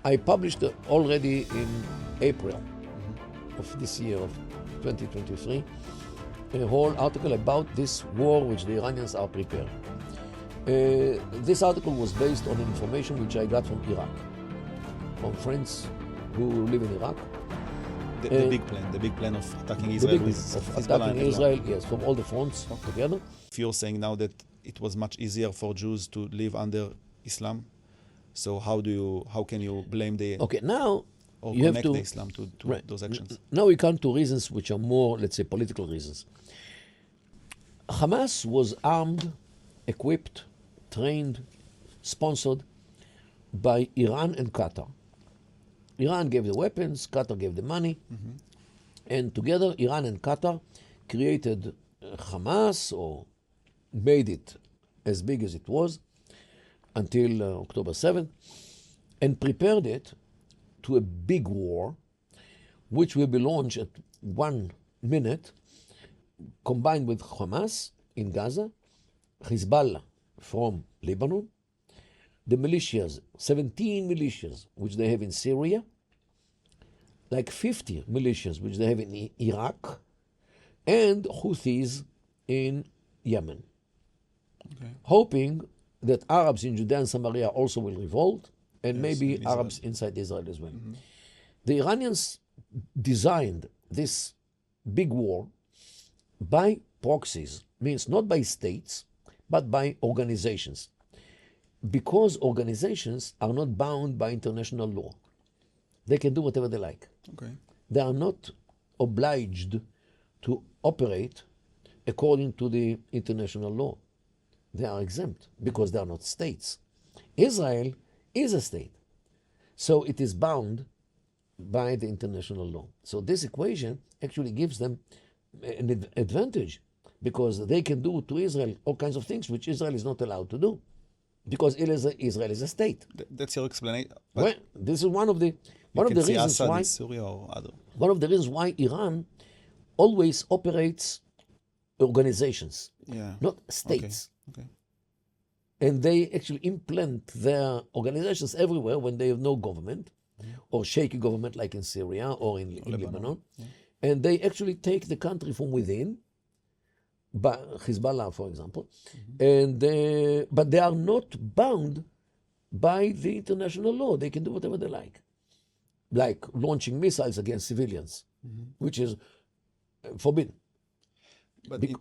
I published already in April of this year, of 2023, a whole article about this war which the Iranians are preparing. This article was based on information which I got from Iraq, from friends who live in Iraq. The big plan of attacking Israel attacking Israel, yes, from all the fronts together. If you're saying now that it was much easier for Jews to live under Islam, so how can you blame now or you connect have to, the Islam to right. those actions? Now we come to reasons which are more, let's say, political reasons. Hamas was armed, equipped, trained, sponsored by Iran and Qatar. Iran gave the weapons, Qatar gave the money, and together Iran and Qatar created Hamas, or made it as big as it was until October 7th, and prepared it to a big war, which will be launched at 1 minute, combined with Hamas in Gaza, Hezbollah from Lebanon, the militias, 17 militias, which they have in Syria, like 50 militias, which they have in Iraq, and Houthis in Yemen. Okay. Hoping that Arabs in Judea and Samaria also will revolt, and maybe in Arabs inside Israel as well. The Iranians designed this big war by proxies, means not by states, but by organizations. Because organizations are not bound by international law. They can do whatever they like. Okay. They are not obliged to operate according to the international law. They are exempt because they are not states. Israel is a state, so it is bound by the international law. So this equation actually gives them an advantage, because they can do to Israel all kinds of things which Israel is not allowed to do, because Israel is a state. That's your explanation. Well, this is one of the reasons why Syria or other. One of the reasons why Iran always operates organizations, not states. Okay. And they actually implant their organizations everywhere when they have no government, or shaky government like in Syria or in Lebanon. And they actually take the country from within, by Hezbollah, for example, but they are not bound by the international law. They can do whatever they like launching missiles against civilians, which is forbidden.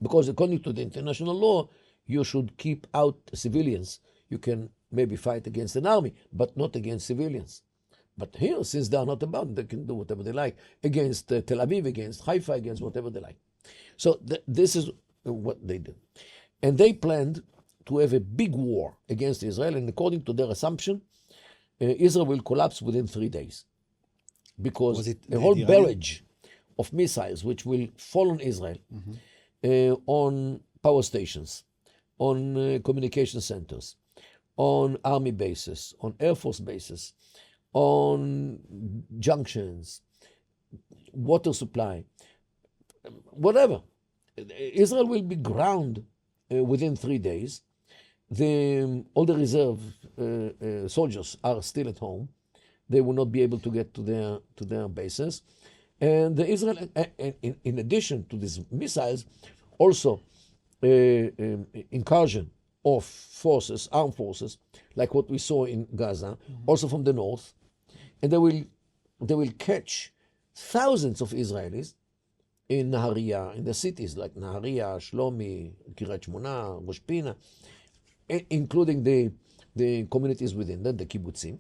Because according to the international law, you should keep out civilians. You can maybe fight against an army, but not against civilians. But here, since they are not bound, they can do whatever they like against Tel Aviv, against Haifa, against whatever they like. So this is what they did. And they planned to have a big war against Israel, and according to their assumption, Israel will collapse within 3 days. Because a whole barrage of missiles which will fall on Israel, on power stations, on communication centers, on army bases, on air force bases, on junctions, water supply, whatever. Israel will be ground within 3 days. All the reserve soldiers are still at home. They will not be able to get to their bases. And Israel, in addition to these missiles, also incursion of forces, armed forces, like what we saw in Gaza, also from the north. And they will catch thousands of Israelis in Nahariya, in the cities like Nahariya, Shlomi, Kiryat Shmona, Rosh Pina, including the communities within them, the kibbutzim,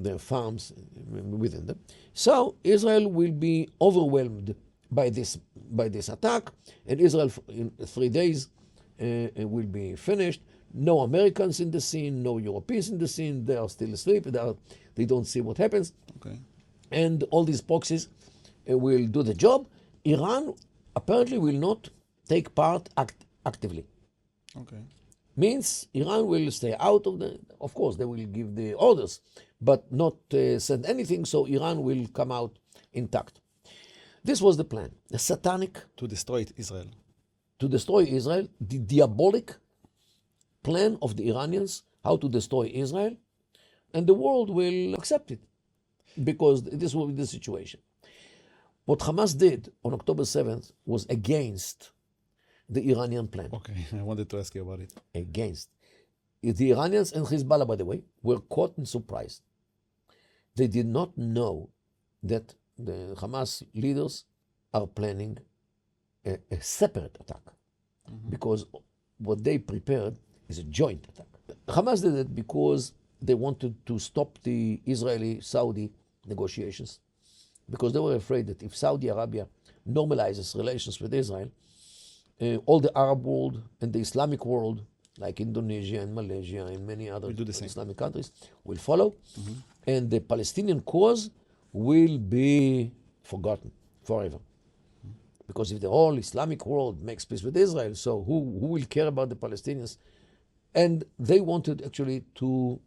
the farms within them. So Israel will be overwhelmed by this attack, and Israel in 3 days will be finished. No Americans in the scene, no Europeans in the scene. They are still asleep. They don't see what happens. Okay. And all these proxies will do the job. Iran apparently will not take part actively. Okay. Means Iran will stay out of of course, they will give the orders, but not send anything, so Iran will come out intact. This was the plan, the satanic... To destroy Israel. To destroy Israel, the diabolic plan of the Iranians, how to destroy Israel, and the world will accept it. because this will be the situation. What Hamas did on October 7th was against the Iranian plan. Okay, I wanted to ask you about it. Against. The Iranians and Hezbollah, by the way, were caught and surprised. They did not know that the Hamas leaders are planning a separate attack, because what they prepared is a joint attack. Hamas did it because they wanted to stop the Israeli-Saudi negotiations, because they were afraid that if Saudi Arabia normalizes relations with Israel, all the Arab world and the Islamic world, like Indonesia and Malaysia and many other Islamic countries, will follow, and the Palestinian cause will be forgotten forever. Because if the whole Islamic world makes peace with Israel, so who will care about the Palestinians? And they wanted actually to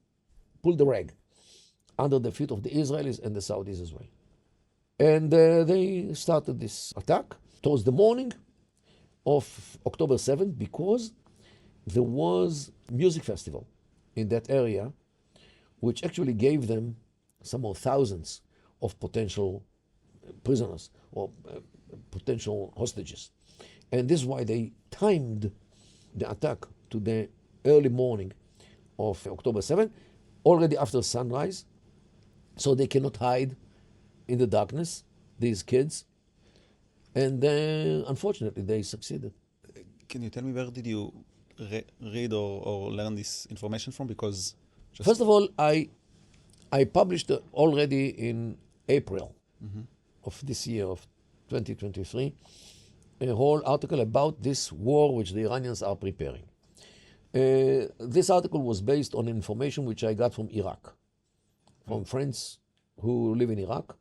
pull the rug under the feet of the Israelis and the Saudis as well. And they started this attack towards the morning of October 7th, because there was a music festival in that area, which actually gave them some more thousands of potential prisoners or potential hostages. And this is why they timed the attack to the early morning of October 7th, already after sunrise, so they cannot hide in the darkness, these kids. And then, unfortunately, they succeeded. Can you tell me, where did you read or learn this information from? Because first of all, I published already in April of this year, of 2023, a whole article about this war which the Iranians are preparing. This article was based on information which I got from Iraq, from friends who live in Iraq.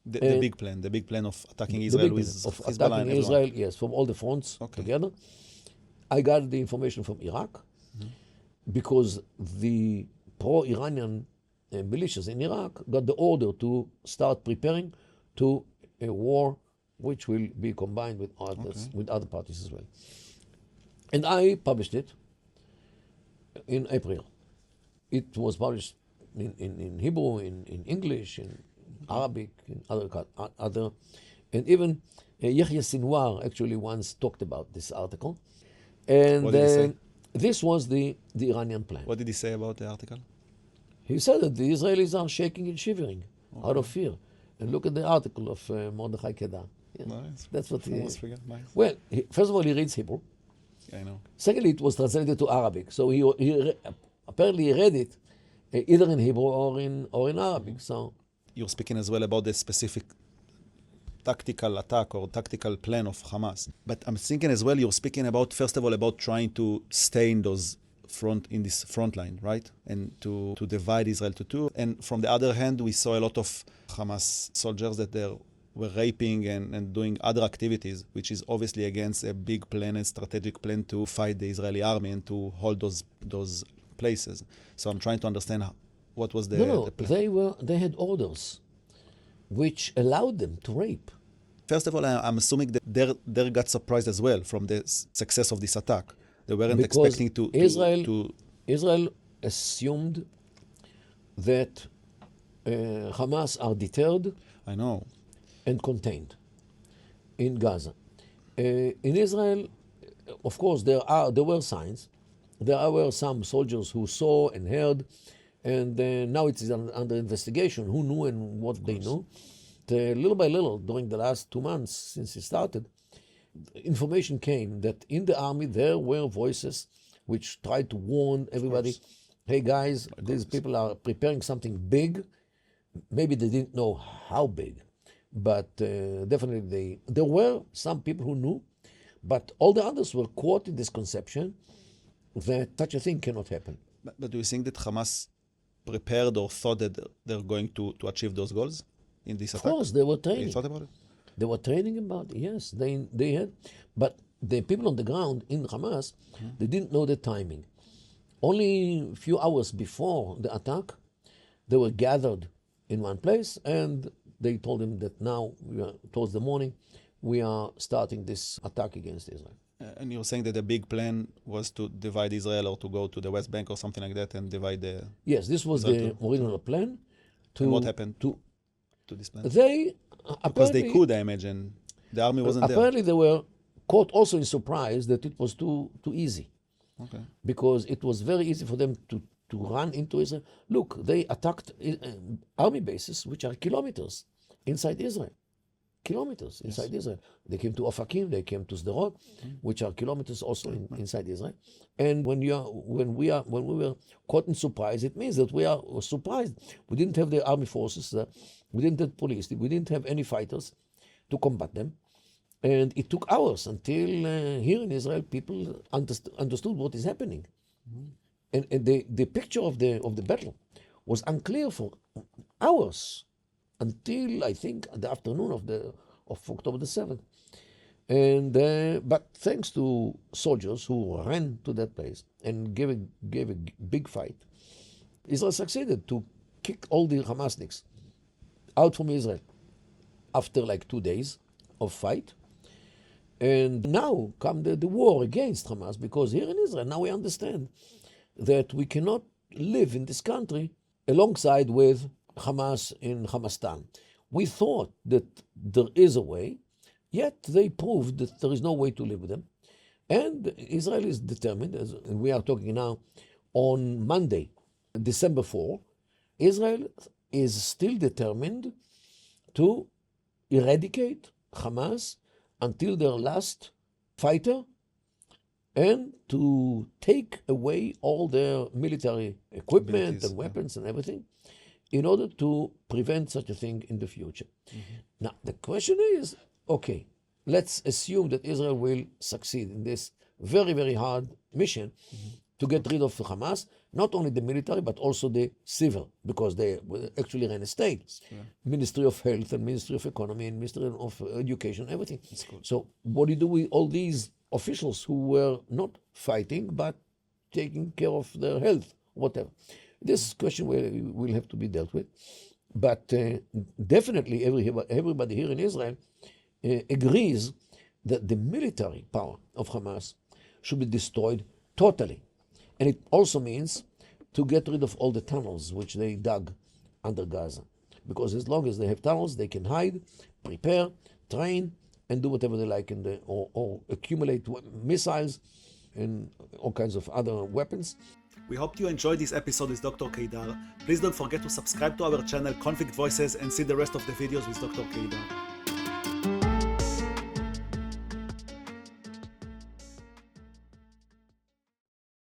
The big plan of attacking Israel with Hezbollah and Israel, yes, from all the fronts together. I got the information from Iraq because the pro-Iranian militias in Iraq got the order to start preparing to a war which will be combined with others, with other parties as well. And I published it in April. It was published in Hebrew, in English, in Arabic, in other, and even Yahya Sinwar actually once talked about this article. And what did he say? This was the Iranian plan. What did he say about the article? He said that the Israelis are shaking and shivering out of fear. And look at the article of Mordechai Kedar. Yeah, nice. That's what he... Nice. Well, first of all, he reads Hebrew. I know. Secondly, it was translated to Arabic. So apparently he read it either in Hebrew or in Arabic. So you're speaking as well about the specific tactical attack or tactical plan of Hamas. But I'm thinking as well, you're speaking about, first of all, about trying to stay in this front line, right? And to divide Israel to two. And from the other hand, we saw a lot of Hamas soldiers that were raping and doing other activities, which is obviously against a big plan and strategic plan to fight the Israeli army and to hold those places. So I'm trying to understand what was the plan. They had orders which allowed them to rape. First of all, I'm assuming that they got surprised as well from the success of this attack. They weren't expecting to Israel assumed that Hamas are deterred. I know. And contained in Gaza. In Israel, of course, there were signs. There were some soldiers who saw and heard, and now it is under investigation who knew and what they knew. Little by little, during the last 2 months since it started, information came that in the army there were voices which tried to warn everybody, hey guys, these people are preparing something big. Maybe they didn't know how big, but definitely there were some people who knew, but all the others were caught in this conception that such a thing cannot happen. But do you think that Hamas prepared or thought that they're going to achieve those goals in this attack? Of course, they were training. They thought about it? They were training about it, yes. They had, but the people on the ground in Hamas, they didn't know the timing. Only a few hours before the attack, they were gathered in one place and they told him that now, towards the morning, we are starting this attack against Israel. And you're saying that the big plan was to divide Israel or to go to the West Bank or something like that and divide the... Yes, this was the original plan. to... And what happened to this plan? They... Because they could, I imagine. The army wasn't there. Apparently they were caught also in surprise that it was too easy. Okay. Because it was very easy for them to run into Israel. Look, they attacked army bases which are kilometers inside Israel. Kilometers inside Israel. They came to Ofakim, they came to Sderot, which are kilometers also inside Israel. And when we were caught in surprise, it means that we are surprised. We didn't have the army forces there. We didn't have police. We didn't have any fighters to combat them. And it took hours until here in Israel people understood what is happening. And the picture of the battle was unclear for hours until I think the afternoon of October the 7th. And but thanks to soldiers who ran to that place and gave a big fight, Israel succeeded to kick all the Hamasniks out from Israel after like 2 days of fight. And now come the war against Hamas, because here in Israel now we understand that we cannot live in this country alongside with Hamas in Hamastan. We thought that there is a way, yet they proved that there is no way to live with them. And Israel is determined, and we are talking now on Monday, December 4, Israel is still determined to eradicate Hamas until their last fighter and to take away all their military equipment and weapons and everything in order to prevent such a thing in the future. Now, the question is, okay, let's assume that Israel will succeed in this very, very hard mission to get rid of Hamas, not only the military, but also the civil, because they actually ran a state. Ministry of Health and Ministry of Economy and Ministry of Education, everything. So what do you do with all these officials who were not fighting, but taking care of their health, whatever? This question will have to be dealt with. But definitely everybody here in Israel agrees that the military power of Hamas should be destroyed totally. And it also means to get rid of all the tunnels which they dug under Gaza. Because as long as they have tunnels, they can hide, prepare, train, and do whatever they like or accumulate missiles and all kinds of other weapons. We hope you enjoyed this episode with Dr. Kedar. Please don't forget to subscribe to our channel Conflict Voices and see the rest of the videos with Dr. Kedar.